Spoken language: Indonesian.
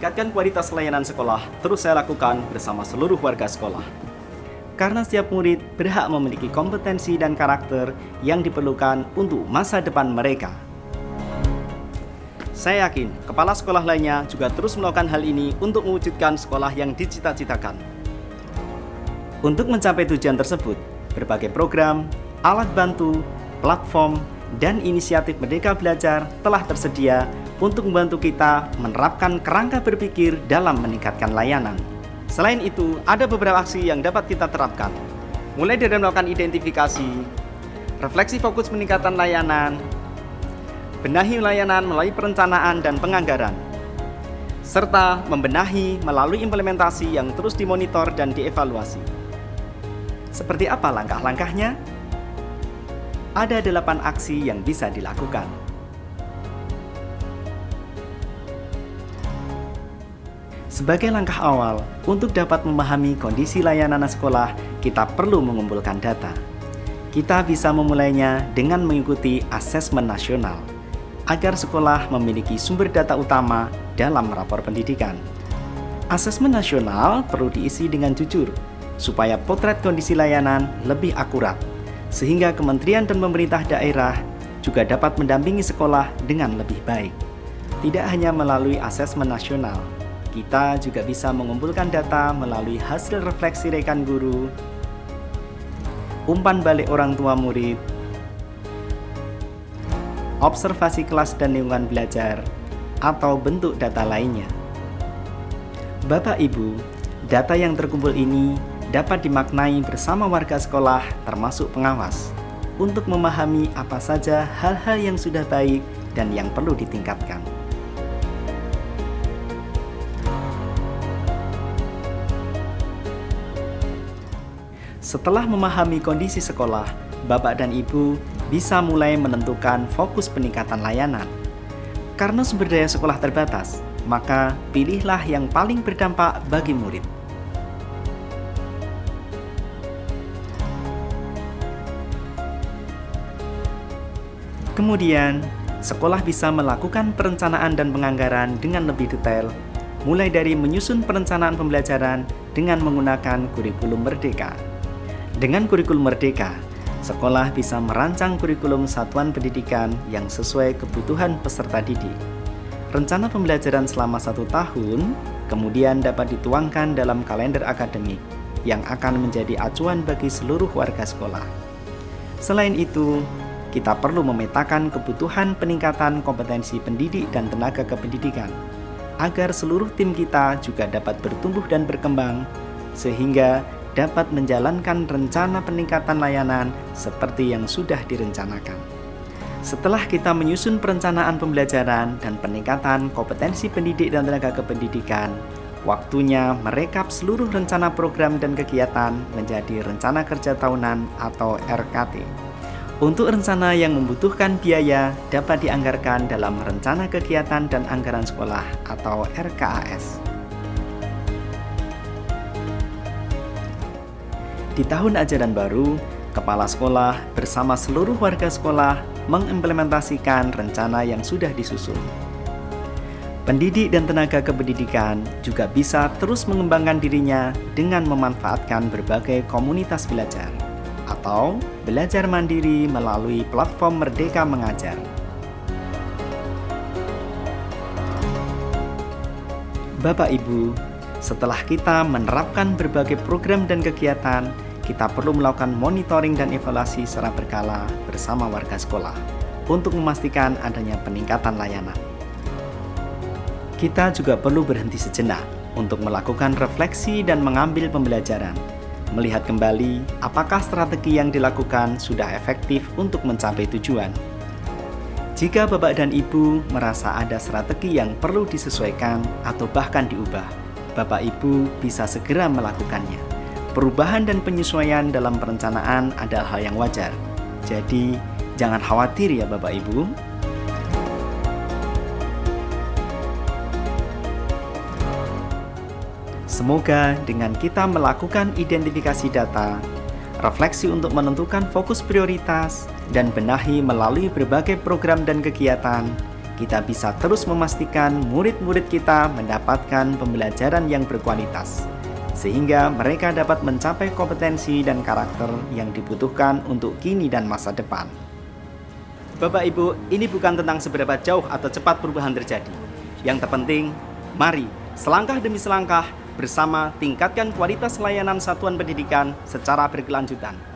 meningkatkan kualitas layanan sekolah terus saya lakukan bersama seluruh warga sekolah. Karena setiap murid berhak memiliki kompetensi dan karakter yang diperlukan untuk masa depan mereka. Saya yakin kepala sekolah lainnya juga terus melakukan hal ini untuk mewujudkan sekolah yang dicita-citakan. Untuk mencapai tujuan tersebut, berbagai program, alat bantu, platform, dan inisiatif Merdeka Belajar telah tersedia untuk membantu kita menerapkan kerangka berpikir dalam meningkatkan layanan. Selain itu, ada beberapa aksi yang dapat kita terapkan, mulai dari melakukan identifikasi, refleksi fokus peningkatan layanan, benahi layanan melalui perencanaan dan penganggaran, serta membenahi melalui implementasi yang terus dimonitor dan dievaluasi. Seperti apa langkah-langkahnya? Ada 8 aksi yang bisa dilakukan. Sebagai langkah awal, untuk dapat memahami kondisi layanan sekolah, kita perlu mengumpulkan data. Kita bisa memulainya dengan mengikuti asesmen nasional, agar sekolah memiliki sumber data utama dalam rapor pendidikan. Asesmen nasional perlu diisi dengan jujur, supaya potret kondisi layanan lebih akurat, sehingga kementerian dan pemerintah daerah juga dapat mendampingi sekolah dengan lebih baik. Tidak hanya melalui asesmen nasional, kita juga bisa mengumpulkan data melalui hasil refleksi rekan guru, umpan balik orang tua murid, observasi kelas dan lingkungan belajar, atau bentuk data lainnya. Bapak Ibu, data yang terkumpul ini dapat dimaknai bersama warga sekolah termasuk pengawas untuk memahami apa saja hal-hal yang sudah baik dan yang perlu ditingkatkan. Setelah memahami kondisi sekolah, Bapak dan Ibu bisa mulai menentukan fokus peningkatan layanan. Karena sumber daya sekolah terbatas, maka pilihlah yang paling berdampak bagi murid. Kemudian, sekolah bisa melakukan perencanaan dan penganggaran dengan lebih detail, mulai dari menyusun perencanaan pembelajaran dengan menggunakan kurikulum Merdeka. Dengan kurikulum Merdeka, sekolah bisa merancang kurikulum satuan pendidikan yang sesuai kebutuhan peserta didik. Rencana pembelajaran selama 1 tahun kemudian dapat dituangkan dalam kalender akademik yang akan menjadi acuan bagi seluruh warga sekolah. Selain itu, kita perlu memetakan kebutuhan peningkatan kompetensi pendidik dan tenaga kependidikan, agar seluruh tim kita juga dapat bertumbuh dan berkembang, sehingga dapat menjalankan rencana peningkatan layanan seperti yang sudah direncanakan. Setelah kita menyusun perencanaan pembelajaran dan peningkatan kompetensi pendidik dan tenaga kependidikan, waktunya merekap seluruh rencana program dan kegiatan menjadi rencana kerja tahunan atau RKT. Untuk rencana yang membutuhkan biaya dapat dianggarkan dalam rencana kegiatan dan anggaran sekolah atau RKAS. Di tahun ajaran baru, kepala sekolah bersama seluruh warga sekolah mengimplementasikan rencana yang sudah disusun. Pendidik dan tenaga kependidikan juga bisa terus mengembangkan dirinya dengan memanfaatkan berbagai komunitas belajar atau belajar mandiri melalui platform Merdeka Mengajar. Bapak Ibu, setelah kita menerapkan berbagai program dan kegiatan, kita perlu melakukan monitoring dan evaluasi secara berkala bersama warga sekolah untuk memastikan adanya peningkatan layanan. Kita juga perlu berhenti sejenak untuk melakukan refleksi dan mengambil pembelajaran, melihat kembali apakah strategi yang dilakukan sudah efektif untuk mencapai tujuan. Jika Bapak dan Ibu merasa ada strategi yang perlu disesuaikan atau bahkan diubah, Bapak Ibu bisa segera melakukannya. Perubahan dan penyesuaian dalam perencanaan adalah hal yang wajar. Jadi, jangan khawatir ya Bapak Ibu. Semoga dengan kita melakukan identifikasi data, refleksi untuk menentukan fokus prioritas, dan benahi melalui berbagai program dan kegiatan, kita bisa terus memastikan murid-murid kita mendapatkan pembelajaran yang berkualitas, sehingga mereka dapat mencapai kompetensi dan karakter yang dibutuhkan untuk kini dan masa depan. Bapak Ibu, ini bukan tentang seberapa jauh atau cepat perubahan terjadi. Yang terpenting, mari selangkah demi selangkah bersama tingkatkan kualitas layanan satuan pendidikan secara berkelanjutan.